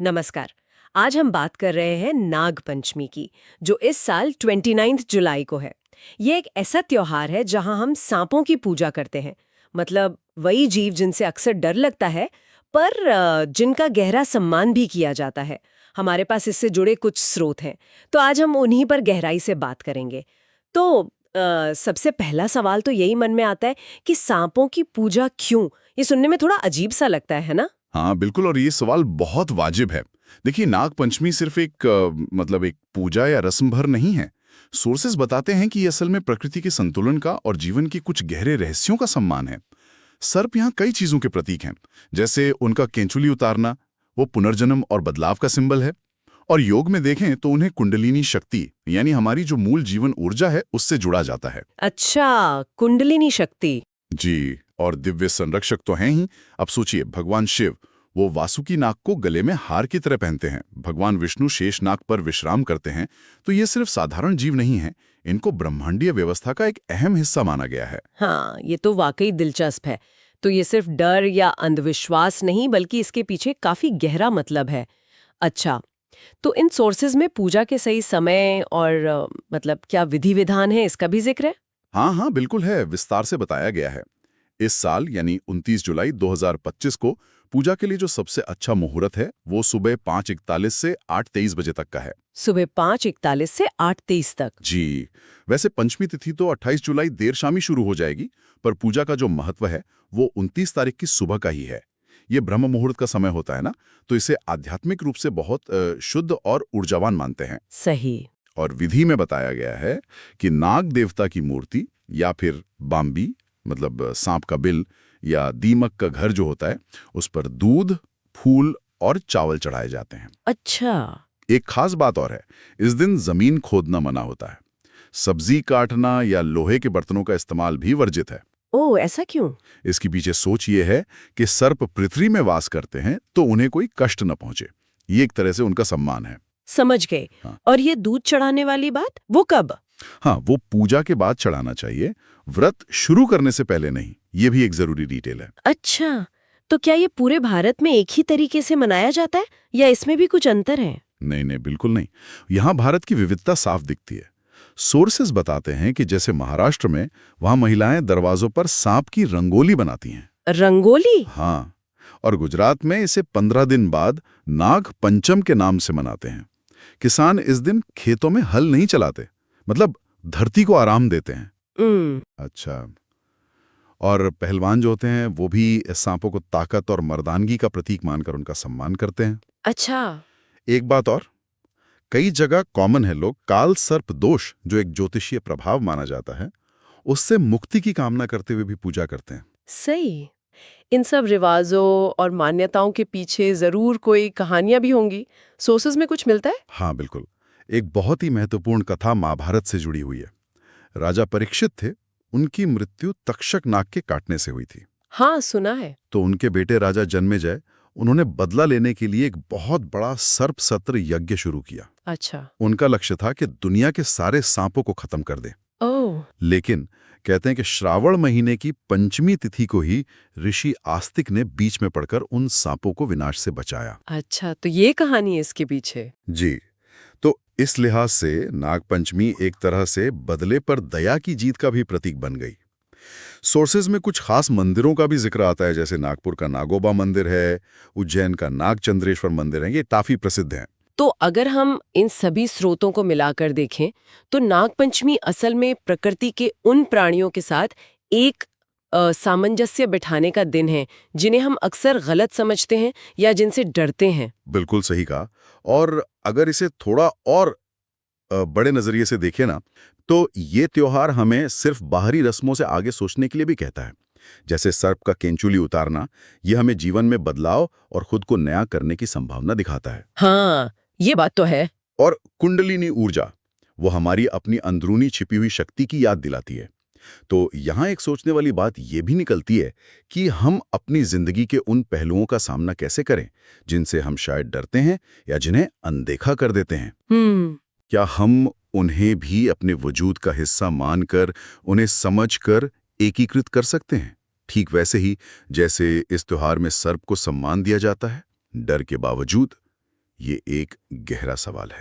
नमस्कार। आज हम बात कर रहे हैं नाग पंचमी की, जो इस साल 29 जुलाई को है। ये एक ऐसा त्योहार है जहां हम सांपों की पूजा करते हैं। मतलब वही जीव जिनसे अक्सर डर लगता है, पर जिनका गहरा सम्मान भी किया जाता है। हमारे पास इससे जुड़े कुछ स्रोत हैं, तो आज हम उन्हीं पर गहराई से बात करेंगे। तो सबसे पहला सवाल तो यही मन में आता है कि सांपों की पूजा क्यों? ये सुनने में थोड़ा अजीब सा लगता है ना? हाँ बिल्कुल, और ये सवाल बहुत वाजिब है। देखिए, नाग पंचमी सिर्फ एक मतलब एक पूजा या रस्म भर नहीं है। सोर्सेज बताते हैं कि ये असल में प्रकृति के संतुलन का और जीवन के कुछ गहरे रहस्यों का सम्मान है। सर्प यहाँ कई चीजों के प्रतीक हैं, जैसे उनका केंचुली उतारना, वो पुनर्जन्म और बदलाव का सिंबल है। और योग में देखें तो उन्हें कुंडलिनी शक्ति, यानी हमारी जो मूल जीवन ऊर्जा है, उससे जुड़ा जाता है। अच्छा, कुंडलिनी शक्ति। जी, और दिव्य संरक्षक तो हैं ही। अब सोचिए, भगवान शिव वो वासुकी नाग को गले में हार की तरह पहनते हैं, भगवान विष्णु शेष नाग पर विश्राम करते हैं। तो ये सिर्फ साधारण जीव नहीं है, इनको ब्रह्मांडीय व्यवस्था का एक अहम हिस्सा माना गया है। हाँ, ये तो वाकई दिलचस्प है। तो ये सिर्फ डर या अंधविश्वास नहीं, बल्कि इसके पीछे काफी गहरा मतलब है। अच्छा, तो इन सोर्सेज में पूजा के सही समय और मतलब क्या विधि विधान है, इसका भी जिक्र है? हाँ हाँ बिल्कुल है, विस्तार से बताया गया है। इस साल यानी 29 जुलाई 2025 को पूजा के लिए जो सबसे अच्छा मुहूर्त है, वो सुबह 5:41 से 8:23 बजे तक का है। सुबह 5:41 से 8:23 तक। जी, वैसे पंचमी तिथि तो 28 जुलाई देर शामी शुरू हो जाएगी, पर पूजा का जो महत्व है वो 29 तारीख की सुबह का ही है। ये ब्रह्म मुहूर्त का समय होता है ना, तो इसे आध्यात्मिक रूप से बहुत शुद्ध और ऊर्जावान मानते हैं। सही। और विधि में बताया गया है कि नाग देवता की मूर्ति या फिर बाम्बी, मतलब सांप का बिल, या दीमक का घर जो होता है, उस पर दूध, फूल और चावल चढ़ाए जाते हैं। अच्छा। एक खास बात और है, इस दिन जमीन खोदना मना होता है। सब्जी काटना या लोहे के बर्तनों का इस्तेमाल भी वर्जित है। ओह, ऐसा क्यों? इसके पीछे सोच ये है कि सर्प पृथ्वी में वास करते हैं, तो उन्हें कोई कष्ट न पहुंचे। ये एक तरह से उनका सम्मान है। समझ गए। हाँ। और ये दूध चढ़ाने वाली बात, वो कब? हाँ, वो पूजा के बाद चढ़ाना चाहिए, व्रत शुरू करने से पहले नहीं। ये भी एक जरूरी डिटेल है। अच्छा, तो क्या ये पूरे भारत में एक ही तरीके से मनाया जाता है या इसमें भी कुछ अंतर है? नहीं नहीं, बिल्कुल नहीं। यहाँ भारत की विविधता साफ दिखती है। सोर्सेस बताते हैं कि जैसे महाराष्ट्र में, वहाँ महिलाएं दरवाजों पर सांप की रंगोली बनाती हैं। रंगोली? हाँ, और गुजरात में इसे 15 दिन बाद नाग पंचम के नाम से मनाते हैं। किसान इस दिन खेतों में हल नहीं चलाते, मतलब धरती को आराम देते हैं। अच्छा, और पहलवान जो होते हैं वो भी इस सांपों को ताकत और मर्दानगी का प्रतीक मानकर उनका सम्मान करते हैं। अच्छा। एक बात और, कई जगह कॉमन है, लोग काल सर्प दोष, जो एक ज्योतिषीय प्रभाव माना जाता है, उससे मुक्ति की कामना करते हुए भी पूजा करते हैं। सही। इन सब रिवाजों और मान्यताओं के पीछे जरूर कोई कहानियां भी होंगी। सोर्सेज में कुछ मिलता है? हाँ बिल्कुल, एक बहुत ही महत्वपूर्ण कथा महाभारत से जुड़ी हुई है। राजा परीक्षित थे, उनकी मृत्यु तक्षक नाग के काटने से हुई थी। हाँ, सुना है। तो उनके बेटे राजा जन्मेजय, उन्होंने बदला लेने के लिए एक बहुत बड़ा सर्प सत्र यज्ञ शुरू किया। अच्छा। उनका लक्ष्य था कि दुनिया के सारे सांपों को खत्म कर दें। ओह। लेकिन कहते हैं कि श्रावण महीने की पंचमी तिथि को ही ऋषि आस्तिक ने बीच में पड़कर उन सांपों को विनाश से बचाया। अच्छा, तो ये कहानी है इसके पीछे। जी, तो इस लिहाज से नागपंचमी एक तरह से बदले पर दया की जीत का भी प्रतीक बन गई। सोर्सेज में कुछ खास मंदिरों का भी जिक्र आता है, जैसे नागपुर का नागोबा मंदिर है, उज्जैन का नागचंद्रेश्वर मंदिर है, ये काफी प्रसिद्ध हैं। तो अगर हम इन सभी स्रोतों को मिलाकर देखें, तो नागपंचमी असल में प्रकृति के उन प्राणियों के साथ एक सामंजस्य बिठाने का दिन है, जिन्हें हम अक्सर गलत समझते हैं या जिनसे डरते हैं। बिल्कुल सही कहा। और अगर इसे थोड़ा और बड़े नजरिए से देखें ना, तो ये त्योहार हमें सिर्फ बाहरी रस्मों से आगे सोचने के लिए भी कहता है। जैसे सर्प का केंचुली उतारना, ये हमें जीवन में बदलाव और खुद को नया करने की संभावना दिखाता है। हाँ, ये बात तो है। और कुंडलिनी ऊर्जा, वो हमारी अपनी अंदरूनी छिपी हुई शक्ति की याद दिलाती है। तो यहाँ एक सोचने वाली बात ये भी निकलती है कि हम अपनी जिंदगी के उन पहलुओं का सामना कैसे करें जिनसे हम शायद डरते हैं या जिन्हें अनदेखा कर देते हैं। क्या हम उन्हें भी अपने वजूद का हिस्सा मानकर, उन्हें समझकर एकीकृत कर सकते हैं? ठीक वैसे ही जैसे इस त्योहार में सर्प को सम्मान दिया जाता है, डर के बावजूद। ये एक गहरा सवाल है।